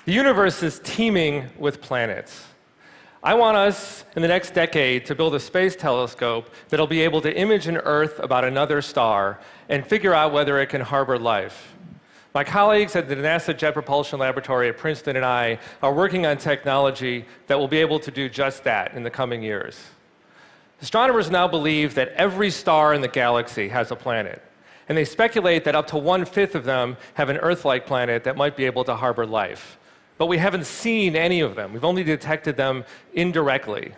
The universe is teeming with planets. I want us, in the next decade, to build a space telescope that'll be able to image an Earth about another star and figure out whether it can harbor life. My colleagues at the NASA Jet Propulsion Laboratory at Princeton and I are working on technology that will be able to do just that in the coming years. Astronomers now believe that every star in the galaxy has a planet, and they speculate that up to 1/5 of them have an Earth-like planet that might be able to harbor life. But we haven't seen any of them. We've only detected them indirectly.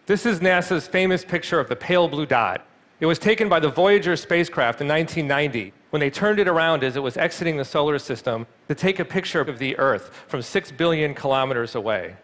This is NASA's famous picture of the pale blue dot. It was taken by the Voyager spacecraft in 1990 when they turned it around as it was exiting the solar system to take a picture of the Earth from 6 billion kilometers away.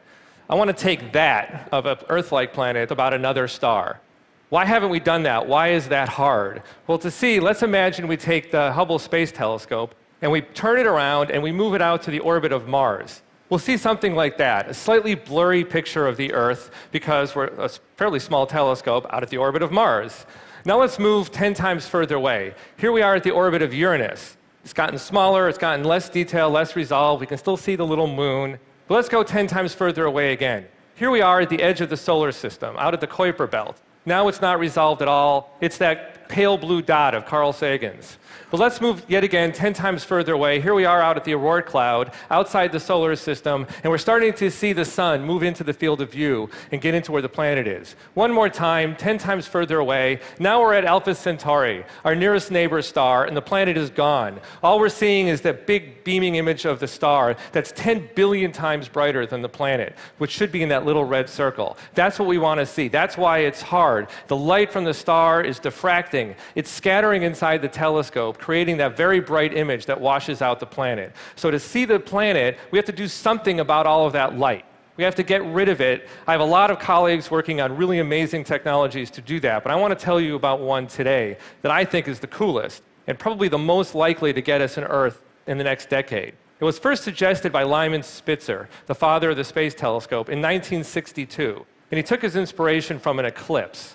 I want to take that of an Earth-like planet about another star. Why haven't we done that? Why is that hard? Well, to see, let's imagine we take the Hubble Space Telescope and we turn it around and we move it out to the orbit of Mars. We'll see something like that, a slightly blurry picture of the Earth because we're a fairly small telescope out at the orbit of Mars. Now let's move 10 times further away. Here we are at the orbit of Uranus. It's gotten smaller, it's gotten less detail, less resolve. We can still see the little moon. But let's go 10 times further away again. Here we are at the edge of the solar system, out at the Kuiper Belt. Now it's not resolved at all. It's that pale blue dot of Carl Sagan's. But let's move yet again 10 times further away. Here we are out at the Aurora cloud, outside the solar system, and we're starting to see the sun move into the field of view and get into where the planet is. One more time, 10 times further away. Now we're at Alpha Centauri, our nearest neighbor star, and the planet is gone. All we're seeing is that big beaming image of the star that's 10 billion times brighter than the planet, which should be in that little red circle. That's what we want to see. That's why it's hard. The light from the star is diffracting. It's scattering inside the telescope, creating that very bright image that washes out the planet. So to see the planet, we have to do something about all of that light. We have to get rid of it. I have a lot of colleagues working on really amazing technologies to do that, but I want to tell you about one today that I think is the coolest and probably the most likely to get us an Earth in the next decade. It was first suggested by Lyman Spitzer, the father of the space telescope, in 1962, and he took his inspiration from an eclipse.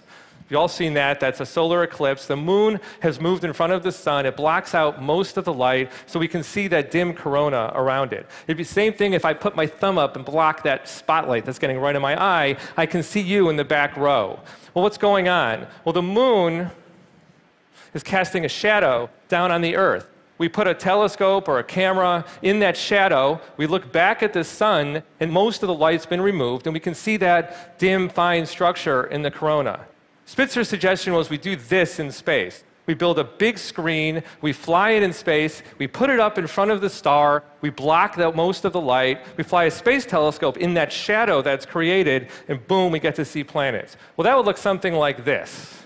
You've all seen that. That's a solar eclipse. The moon has moved in front of the sun. It blocks out most of the light, so we can see that dim corona around it. It'd be the same thing if I put my thumb up and block that spotlight that's getting right in my eye. I can see you in the back row. Well, what's going on? Well, the moon is casting a shadow down on the Earth. We put a telescope or a camera in that shadow, we look back at the sun, and most of the light's been removed, and we can see that dim, fine structure in the corona. Spitzer's suggestion was we do this in space. We build a big screen, we fly it in space, we put it up in front of the star, we block most of the light, we fly a space telescope in that shadow that's created, and boom, we get to see planets. Well, that would look something like this.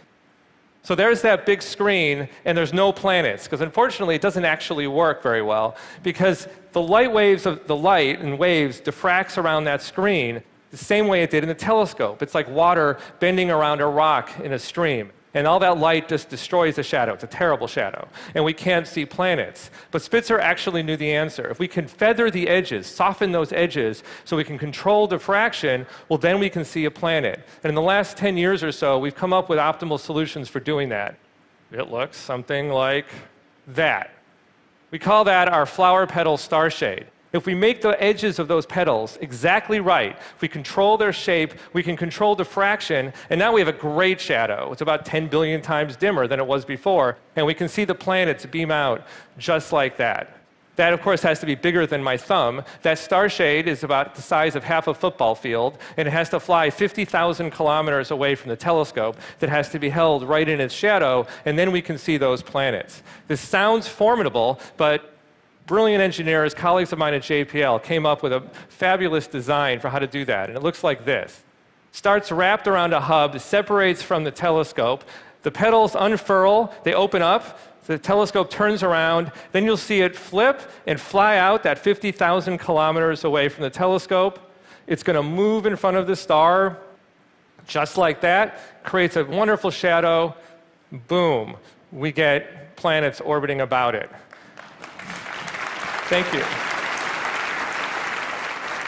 So there's that big screen, and there's no planets, because unfortunately it doesn't actually work very well, because the light waves of the light and waves diffracts around that screen the same way it did in the telescope. It's like water bending around a rock in a stream. And all that light just destroys the shadow. It's a terrible shadow. And we can't see planets. But Spitzer actually knew the answer. If we can feather the edges, soften those edges, so we can control diffraction, well, then we can see a planet. And in the last 10 years or so, we've come up with optimal solutions for doing that. It looks something like that. We call that our flower petal star shade. If we make the edges of those petals exactly right, if we control their shape, we can control diffraction, and now we have a great shadow. It's about 10 billion times dimmer than it was before, and we can see the planets beam out just like that. That, of course, has to be bigger than my thumb. That star shade is about the size of half a football field, and it has to fly 50,000 kilometers away from the telescope that has to be held right in its shadow, and then we can see those planets. This sounds formidable, but brilliant engineers, colleagues of mine at JPL, came up with a fabulous design for how to do that, and it looks like this. Starts wrapped around a hub, separates from the telescope, the petals unfurl, they open up, the telescope turns around, then you'll see it flip and fly out that 50,000 kilometers away from the telescope. It's going to move in front of the star, just like that, creates a wonderful shadow, boom, we get planets orbiting about it. Thank you.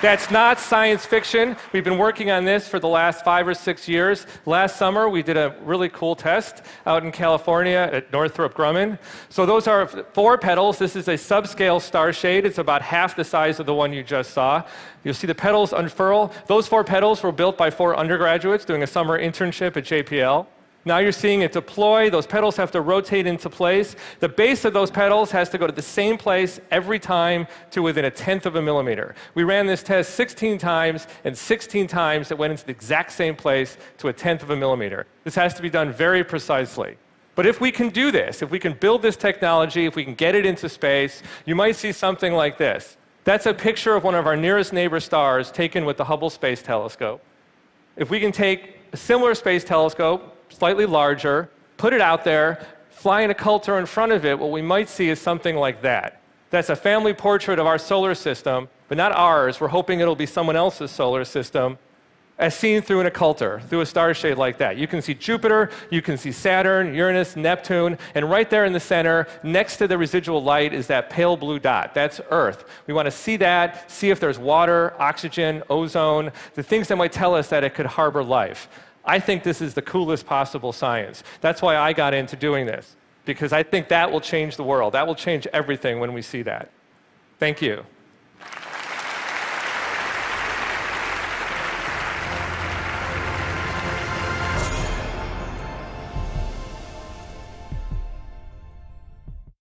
That's not science fiction. We've been working on this for the last 5 or 6 years. Last summer, we did a really cool test out in California at Northrop Grumman. So those are 4 petals. This is a subscale star shade. It's about half the size of the one you just saw. You'll see the petals unfurl. Those 4 petals were built by 4 undergraduates doing a summer internship at JPL. Now you're seeing it deploy. Those petals have to rotate into place. The base of those petals has to go to the same place every time to within 1/10 of a millimeter. We ran this test 16 times, and 16 times it went into the exact same place to 1/10 of a millimeter. This has to be done very precisely. But if we can do this, if we can build this technology, if we can get it into space, you might see something like this. That's a picture of one of our nearest neighbor stars taken with the Hubble Space Telescope. If we can take a similar space telescope, slightly larger, put it out there, fly in a culture in front of it, what we might see is something like that. That's a family portrait of our solar system, but not ours. We're hoping it'll be someone else's solar system, as seen through an occulter, through a star shade like that. You can see Jupiter, you can see Saturn, Uranus, Neptune, and right there in the center, next to the residual light, is that pale blue dot. That's Earth. We want to see that, see if there's water, oxygen, ozone, the things that might tell us that it could harbor life. I think this is the coolest possible science. That's why I got into doing this, because I think that will change the world. That will change everything when we see that. Thank you.